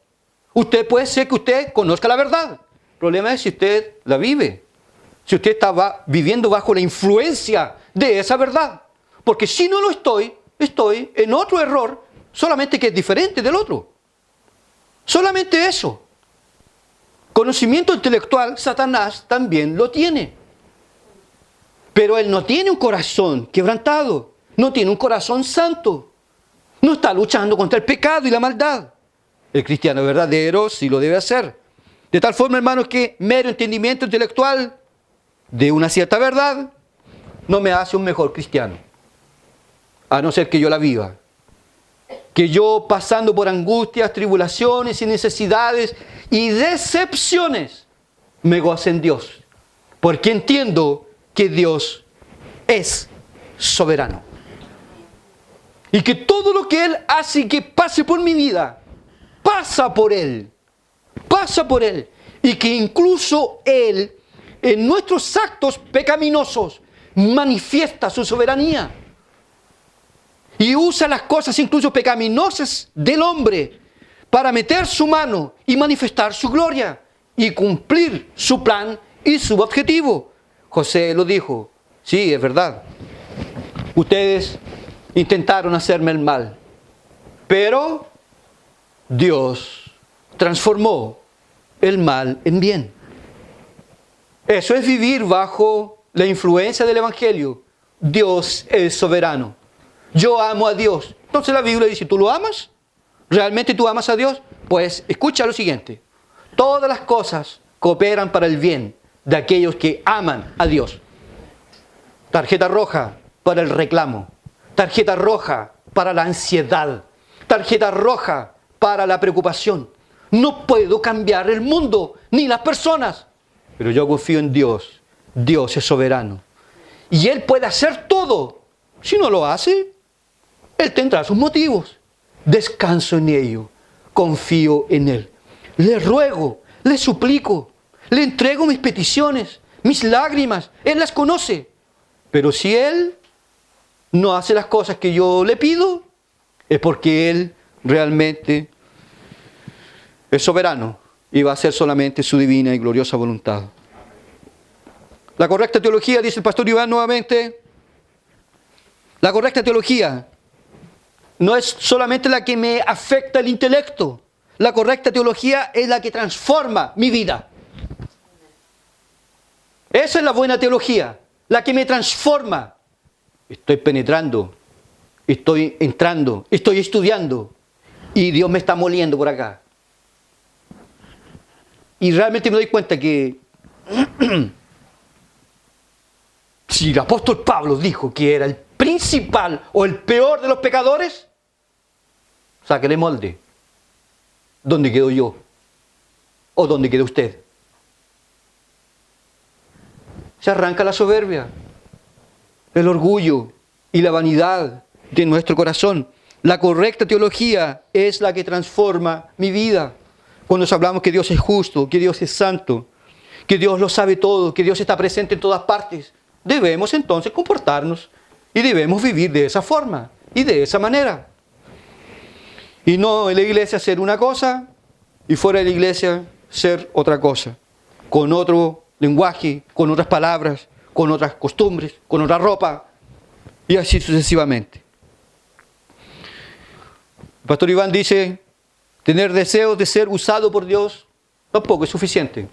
Usted puede ser que usted conozca la verdad. El problema es si usted la vive. Si usted está viviendo bajo la influencia de esa verdad. Porque si no lo estoy en otro error, solamente que es diferente del otro. Solamente eso. Conocimiento intelectual, Satanás también lo tiene. Pero él no tiene un corazón quebrantado. No tiene un corazón santo. No está luchando contra el pecado y la maldad. El cristiano verdadero sí lo debe hacer. De tal forma, hermanos, que mero entendimiento intelectual de una cierta verdad no me hace un mejor cristiano. A no ser que yo la viva. Que yo, pasando por angustias, tribulaciones y necesidades y decepciones, me goce en Dios. Porque entiendo que Dios es soberano. Y que todo lo que Él hace que pase por mi vida, pasa por Él. Pasa por Él. Y que incluso Él, en nuestros actos pecaminosos, manifiesta su soberanía. Y usa las cosas incluso pecaminosas del hombre para meter su mano y manifestar su gloria y cumplir su plan y su objetivo. José lo dijo. Sí, es verdad. Ustedes intentaron hacerme el mal, pero Dios transformó el mal en bien. Eso es vivir bajo la influencia del Evangelio. Dios es soberano. Yo amo a Dios. Entonces la Biblia dice, ¿tú lo amas? ¿Realmente tú amas a Dios? Pues escucha lo siguiente. Todas las cosas cooperan para el bien de aquellos que aman a Dios. Tarjeta roja para el reclamo. Tarjeta roja para la ansiedad. Tarjeta roja para la preocupación. No puedo cambiar el mundo ni las personas. Pero yo confío en Dios. Dios es soberano. Y Él puede hacer todo. Si no lo hace, Él tendrá sus motivos. Descanso en ello. Confío en Él. Le ruego, le suplico, le entrego mis peticiones, mis lágrimas. Él las conoce. Pero si Él no hace las cosas que yo le pido, es porque Él realmente es soberano y va a hacer solamente su divina y gloriosa voluntad. La correcta teología, dice el pastor Iván nuevamente, la correcta teología no es solamente la que me afecta el intelecto. La correcta teología es la que transforma mi vida. Esa es la buena teología, la que me transforma. Estoy penetrando, estoy entrando, estoy estudiando y Dios me está moliendo por acá. Y realmente me doy cuenta que si el apóstol Pablo dijo que era el principal o el peor de los pecadores, sáquele molde. ¿Dónde quedo yo? ¿O dónde queda usted? Se arranca la soberbia, el orgullo y la vanidad de nuestro corazón. La correcta teología es la que transforma mi vida. Cuando hablamos que Dios es justo, que Dios es santo, que Dios lo sabe todo, que Dios está presente en todas partes, debemos entonces comportarnos y debemos vivir de esa forma y de esa manera. Y no en la iglesia ser una cosa y fuera de la iglesia ser otra cosa, con otro lenguaje, con otras palabras, con otras costumbres, con otra ropa y así sucesivamente. El pastor Iván dice, tener deseos de ser usado por Dios tampoco es suficiente,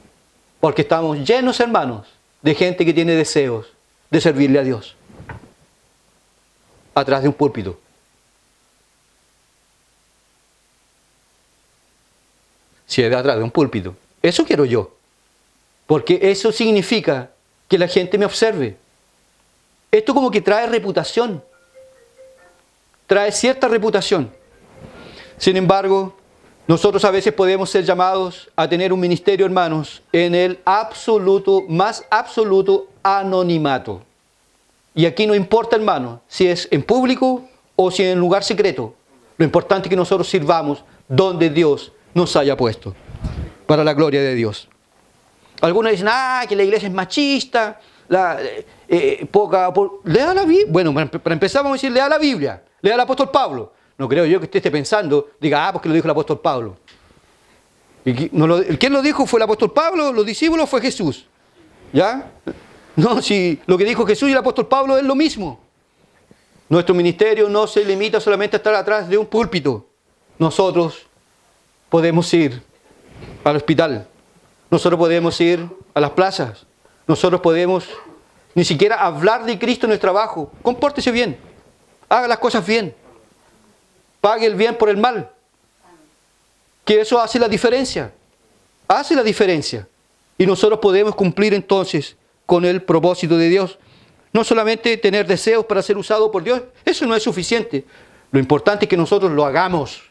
porque estamos llenos, hermanos, de gente que tiene deseos de servirle a Dios atrás de un púlpito. Si es de atrás de un púlpito. Eso quiero yo. Porque eso significa que la gente me observe. Esto como que trae reputación. Trae cierta reputación. Sin embargo, nosotros a veces podemos ser llamados a tener un ministerio, hermanos, en el absoluto, más absoluto anonimato. Y aquí no importa, hermano, si es en público o si en lugar secreto. Lo importante es que nosotros sirvamos donde Dios nos haya puesto, para la gloria de Dios. Algunos dicen, que la iglesia es machista, lea la Biblia. Bueno, para empezar vamos a decir, lea la Biblia, lea al apóstol Pablo. No creo yo que usted esté pensando, diga, porque lo dijo el apóstol Pablo. ¿Quién lo dijo? ¿Fue el apóstol Pablo? ¿Los discípulos? ¿Fue Jesús? ¿Ya? No, si lo que dijo Jesús y el apóstol Pablo es lo mismo. Nuestro ministerio no se limita solamente a estar atrás de un púlpito. Nosotros podemos ir al hospital. Nosotros podemos ir a las plazas. Nosotros podemos ni siquiera hablar de Cristo en el trabajo. Compórtese bien. Haga las cosas bien. Pague el bien por el mal. Que eso hace la diferencia. Hace la diferencia. Y nosotros podemos cumplir entonces con el propósito de Dios. No solamente tener deseos para ser usado por Dios. Eso no es suficiente. Lo importante es que nosotros lo hagamos.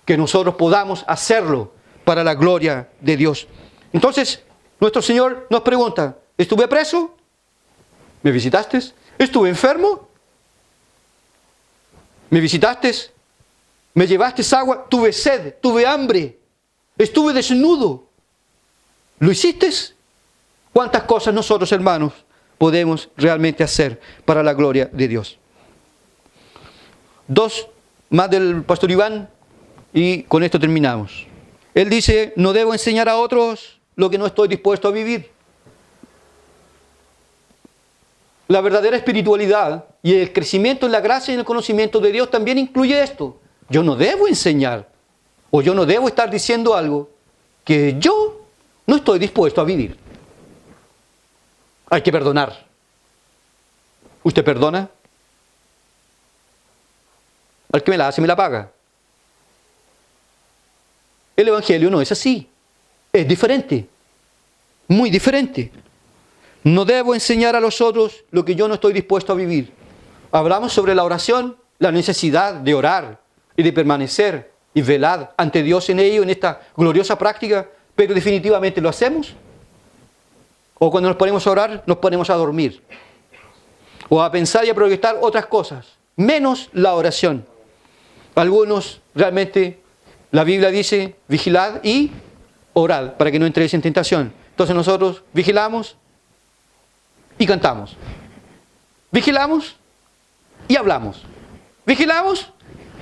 Que nosotros podamos hacerlo para la gloria de Dios. Entonces, nuestro Señor nos pregunta, ¿estuve preso? ¿Me visitaste? ¿Estuve enfermo? ¿Me visitaste? ¿Me llevaste agua? ¿Tuve sed? ¿Tuve hambre? ¿Estuve desnudo? ¿Lo hiciste? ¿Cuántas cosas nosotros, hermanos, podemos realmente hacer para la gloria de Dios? Dos más del pastor Iván y con esto terminamos. Él dice, no debo enseñar a otros lo que no estoy dispuesto a vivir. La verdadera espiritualidad y el crecimiento en la gracia y en el conocimiento de Dios también incluye esto. Yo no debo enseñar o yo no debo estar diciendo algo que yo no estoy dispuesto a vivir. Hay que perdonar. ¿Usted perdona? Al que me la hace, me la paga. El Evangelio no es así. Es diferente. Muy diferente. No debo enseñar a los otros lo que yo no estoy dispuesto a vivir. Hablamos sobre la oración, la necesidad de orar y de permanecer y velar ante Dios en ello, en esta gloriosa práctica, pero definitivamente lo hacemos. O cuando nos ponemos a orar, nos ponemos a dormir. O a pensar y a proyectar otras cosas, menos la oración. Algunos realmente, la Biblia dice, vigilad y orad para que no entréis en tentación. Entonces nosotros vigilamos y cantamos. Vigilamos y hablamos. Vigilamos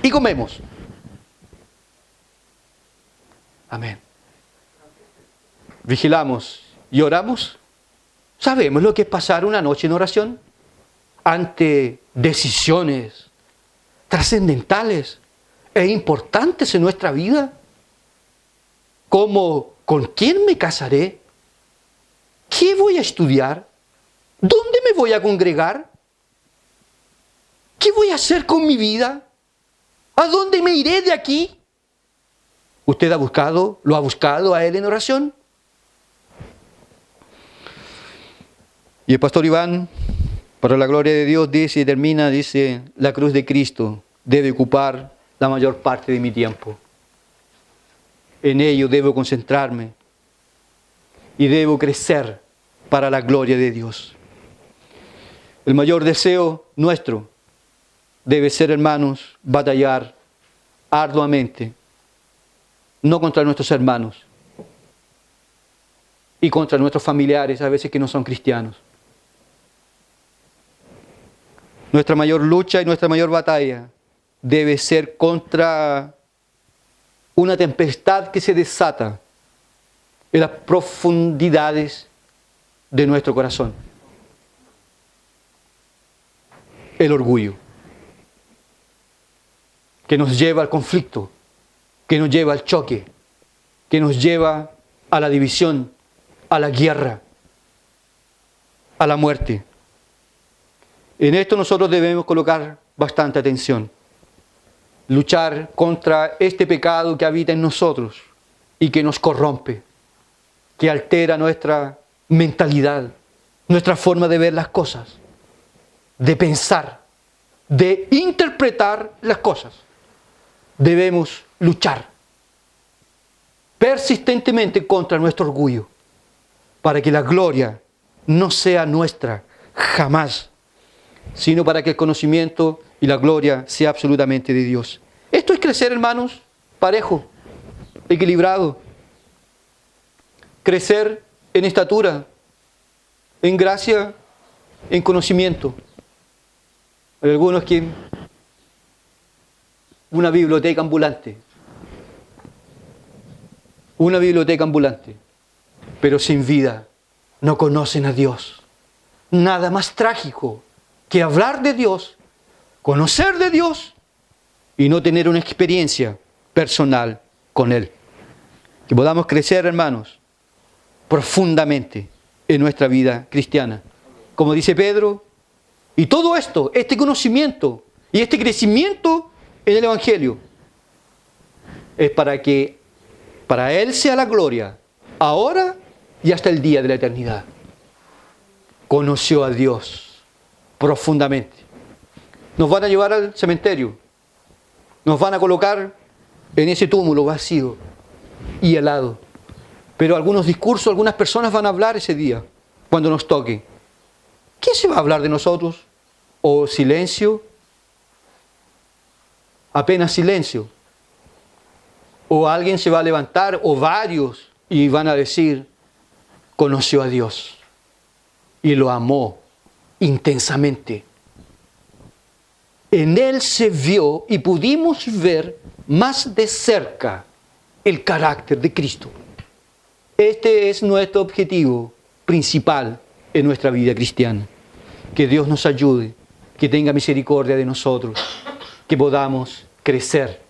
y comemos. Amén. Vigilamos y oramos. ¿Sabemos lo que es pasar una noche en oración? Ante decisiones trascendentales e importantes en nuestra vida. Como, ¿con quién me casaré? ¿Qué voy a estudiar? ¿Dónde me voy a congregar? ¿Qué voy a hacer con mi vida? ¿A dónde me iré de aquí? ¿Usted lo ha buscado a Él en oración? Y el pastor Iván, para la gloria de Dios, dice, la cruz de Cristo debe ocupar la mayor parte de mi tiempo. En ello debo concentrarme y debo crecer para la gloria de Dios. El mayor deseo nuestro debe ser, hermanos, batallar arduamente, no contra nuestros hermanos y contra nuestros familiares, a veces que no son cristianos. Nuestra mayor lucha y nuestra mayor batalla debe ser contra una tempestad que se desata en las profundidades de nuestro corazón. El orgullo, que nos lleva al conflicto, que nos lleva al choque, que nos lleva a la división, a la guerra, a la muerte. En esto nosotros debemos colocar bastante atención. Luchar contra este pecado que habita en nosotros y que nos corrompe, que altera nuestra mentalidad, nuestra forma de ver las cosas, de pensar, de interpretar las cosas. Debemos luchar persistentemente contra nuestro orgullo, para que la gloria no sea nuestra jamás, sino para que el conocimiento y la gloria sea absolutamente de Dios. Esto es crecer, hermanos, parejo, equilibrado. Crecer en estatura, en gracia, en conocimiento. Hay algunos que una biblioteca ambulante, pero sin vida, no conocen a Dios. Nada más trágico que hablar de Dios, conocer de Dios y no tener una experiencia personal con Él. Que podamos crecer, hermanos, profundamente en nuestra vida cristiana. Como dice Pedro, y todo esto, este conocimiento y este crecimiento en el Evangelio, es para que para Él sea la gloria, ahora y hasta el día de la eternidad. Conoció a Dios profundamente. Nos van a llevar al cementerio, nos van a colocar en ese túmulo vacío y helado. Pero algunos discursos, algunas personas van a hablar ese día, cuando nos toque. ¿Qué se va a hablar de nosotros? ¿O silencio? Apenas silencio. O alguien se va a levantar, o varios, y van a decir, conoció a Dios y lo amó intensamente. En Él se vio y pudimos ver más de cerca el carácter de Cristo. Este es nuestro objetivo principal en nuestra vida cristiana. Que Dios nos ayude, que tenga misericordia de nosotros, que podamos crecer,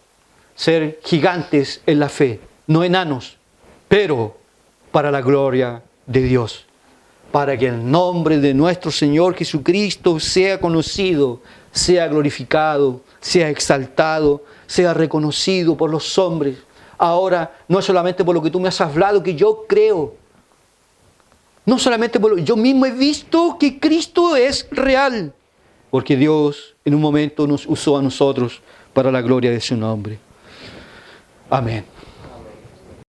ser gigantes en la fe, no enanos, pero para la gloria de Dios, para que el nombre de nuestro Señor Jesucristo sea conocido, sea glorificado, sea exaltado, sea reconocido por los hombres. Ahora, no es solamente por lo que tú me has hablado, que yo creo. No solamente por lo que yo mismo he visto que Cristo es real. Porque Dios en un momento nos usó a nosotros para la gloria de su nombre. Amén.